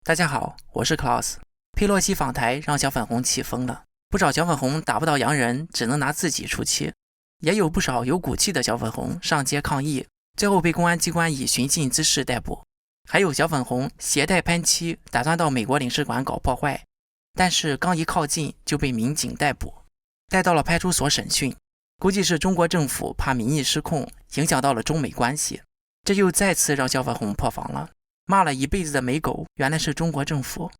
大家好，我是 Klaus。佩洛西访台让小粉红气疯了，不少小粉红打不到洋人，只能拿自己出气，也有不少有骨气的小粉红上街抗议，最后被公安机关以寻衅滋事逮捕。还有小粉红携带喷漆，打算到美国领事馆搞破坏，但是刚一靠近就被民警逮捕，带到了派出所审讯。估计是中国政府怕民意失控，影响到了中美关系，这又再次让小粉红破防了。骂了一辈子的美狗原来是中国政府。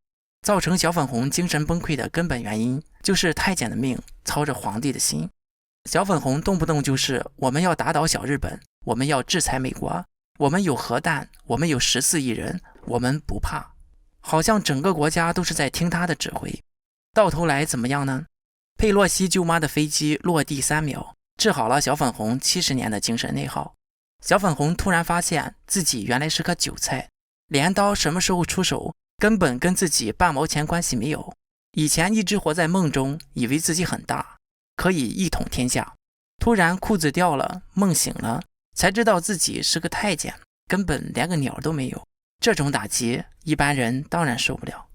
造成小粉红精神崩溃的根本原因就是太监的命操着皇帝的心。小粉红动不动就是我们要打倒小日本，我们要制裁美国，我们有核弹，我们有14亿人，我们不怕，好像整个国家都是在听他的指挥。到头来怎么样呢？佩洛西舅妈的飞机落地3秒，治好了小粉红70年的精神内耗。小粉红突然发现自己原来是颗韭菜，镰刀什么时候出手根本跟自己半毛钱关系没有。以前一直活在梦中，以为自己很大，可以一统天下，突然裤子掉了，梦醒了，才知道自己是个太监，根本连个鸟都没有。这种打击一般人当然受不了。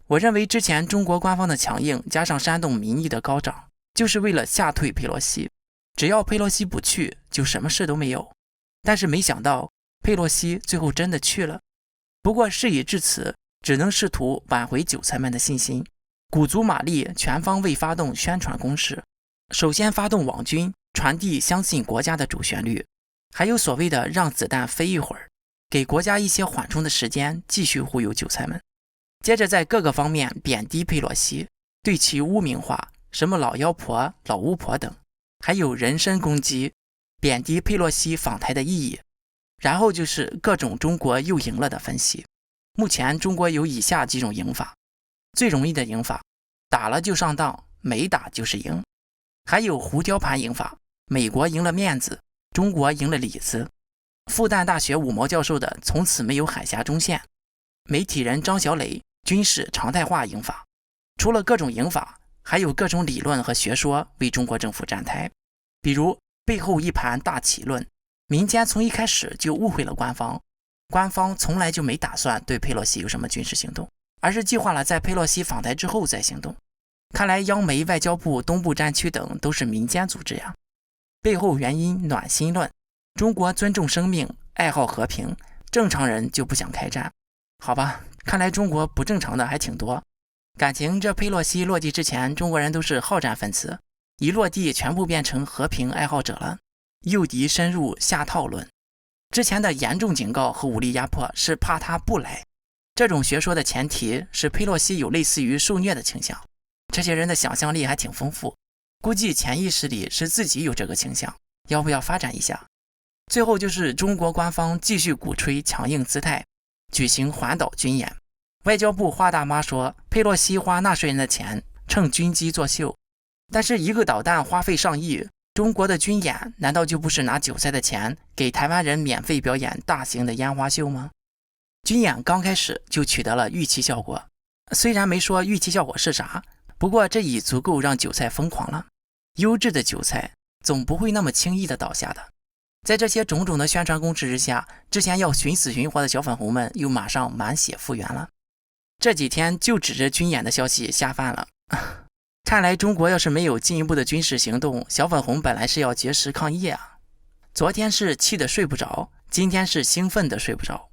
我认为之前中国官方的强硬加上煽动民意的高涨，就是为了吓退佩洛西，只要佩洛西不去就什么事都没有。但是没想到佩洛西最后真的去了。不过事已至此，只能试图挽回韭菜们的信心，鼓足马力全方位发动宣传攻势。首先发动网军，传递相信国家的主旋律，还有所谓的让子弹飞一会儿，给国家一些缓冲的时间，继续忽悠韭菜们。接着在各个方面贬低佩洛西，对其污名化，什么老妖婆、老巫婆等，还有人身攻击，贬低佩洛西访台的意义。然后就是各种中国又赢了的分析。目前中国有以下几种赢法。最容易的赢法，打了就上当，没打就是赢。还有胡雕盘赢法，美国赢了面子，中国赢了里子。复旦大学五毛教授的从此没有海峡中线。媒体人张小磊军事常态化赢法。除了各种赢法，还有各种理论和学说为中国政府站台。比如背后一盘大棋论，民间从一开始就误会了官方，官方从来就没打算对佩洛西有什么军事行动，而是计划了在佩洛西访台之后再行动。看来央媒、外交部东部战区等都是民间组织呀。背后原因暖心论，中国尊重生命，爱好和平，正常人就不想开战。好吧，看来中国不正常的还挺多。感情这佩洛西落地之前，中国人都是好战分子，一落地全部变成和平爱好者了。诱敌深入下套论，之前的严重警告和武力压迫是怕他不来。这种学说的前提是佩洛西有类似于受虐的倾向。这些人的想象力还挺丰富，估计潜意识里是自己有这个倾向，要不要发展一下？最后就是中国官方继续鼓吹强硬姿态，举行环岛军演。外交部花大妈说佩洛西花纳税人的钱乘军机作秀，但是一个导弹花费上亿，中国的军演难道就不是拿韭菜的钱给台湾人免费表演大型的烟花秀吗？军演刚开始就取得了预期效果，虽然没说预期效果是啥，不过这已足够让韭菜疯狂了。优质的韭菜总不会那么轻易的倒下的。在这些种种的宣传攻势之下，之前要寻死寻活的小粉红们又马上满血复原了。这几天就指着军演的消息下饭了。看来中国要是没有进一步的军事行动，小粉红本来是要绝食抗议啊。昨天是气得睡不着，今天是兴奋的睡不着。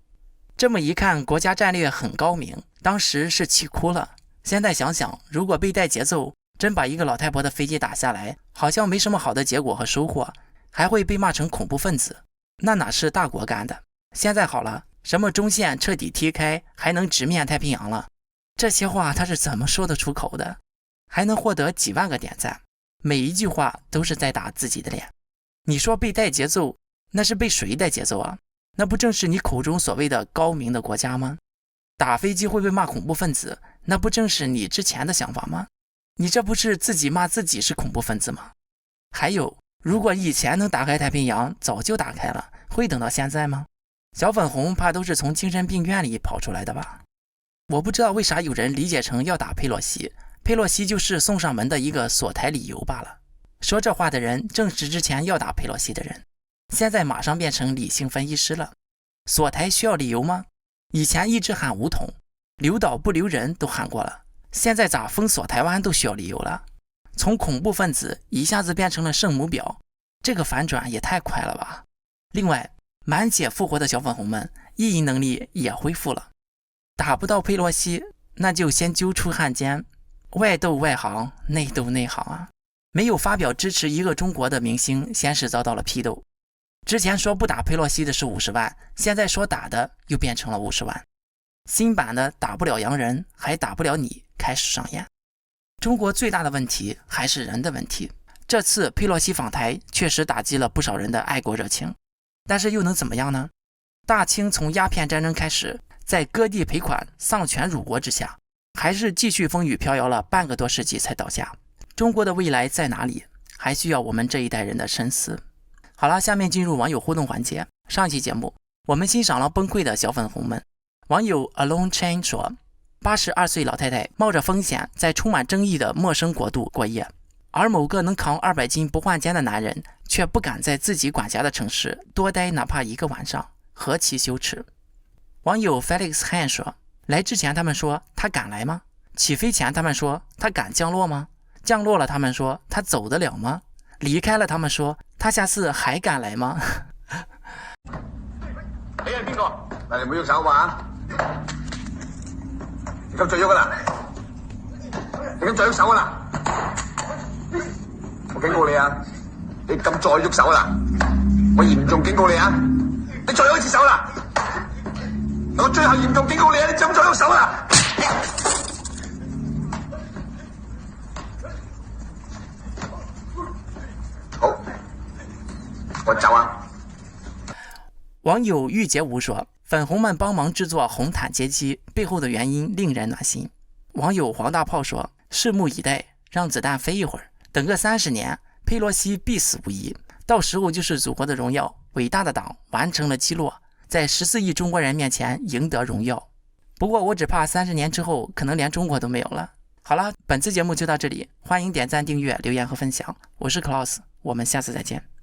这么一看，国家战略很高明，当时是气哭了。现在想想，如果被带节奏，真把一个老太婆的飞机打下来，好像没什么好的结果和收获，还会被骂成恐怖分子，那哪是大国干的。现在好了，什么中线彻底踢开，还能直面太平洋了，这些话他是怎么说得出口的？还能获得几万个点赞，每一句话都是在打自己的脸。你说被带节奏，那是被谁带节奏啊？那不正是你口中所谓的高明的国家吗？打飞机会被骂恐怖分子，那不正是你之前的想法吗？你这不是自己骂自己是恐怖分子吗？还有，如果以前能打开太平洋，早就打开了，会等到现在吗？小粉红怕都是从精神病院里跑出来的吧？我不知道为啥有人理解成要打佩洛西，佩洛西就是送上门的一个锁台理由罢了。说这话的人正是之前要打佩洛西的人，现在马上变成理性分析师了。锁台需要理由吗？以前一直喊武统，留岛不留人都喊过了，现在咋封锁台湾都需要理由了？从恐怖分子一下子变成了圣母婊，这个反转也太快了吧！另外，满血复活的小粉红们意淫能力也恢复了，打不到佩洛西，那就先揪出汉奸，外斗外行，内斗内行啊！没有发表支持一个中国的明星，先是遭到了批斗。之前说不打佩洛西的是50万，现在说打的又变成了50万。新版的打不了洋人，还打不了你开始上演。中国最大的问题还是人的问题。这次佩洛西访台确实打击了不少人的爱国热情，但是又能怎么样呢？大清从鸦片战争开始，在割地赔款、丧权辱国之下，还是继续风雨飘摇了半个多世纪才倒下。中国的未来在哪里？还需要我们这一代人的深思。好了，下面进入网友互动环节。上一期节目，我们欣赏了崩溃的小粉红们。网友 Alone Chain 说，82岁老太太冒着风险在充满争议的陌生国度过夜，而某个能扛200斤不换肩的男人却不敢在自己管辖的城市多待哪怕1个晚上，何其羞耻。网友 Felix Han 说，来之前他们说他敢来吗？起飞前他们说他敢降落吗？降落了他们说他走得了吗？离开了他们說他下次還敢來嗎？你係邊個？嗱，你唔好喐手嘛！你咁再喐啦！你咁再喐手啦！我警告你啊！你咁再喐手啦！我嚴重警告你啊！你再喐一次手啦！我最後嚴重警告你啊！你咁再喐手啦！好，我走啊！网友玉洁无说，粉红们帮忙制作红毯接机，背后的原因令人暖心。网友黄大炮说，拭目以待，让子弹飞一会儿，等个30年，佩洛西必死无疑，到时候就是祖国的荣耀，伟大的党完成了击落，在14亿中国人面前赢得荣耀。不过我只怕30年之后可能连中国都没有了。好了，本次节目就到这里，欢迎点赞、订阅、留言和分享。我是 Klaus，我们下次再见。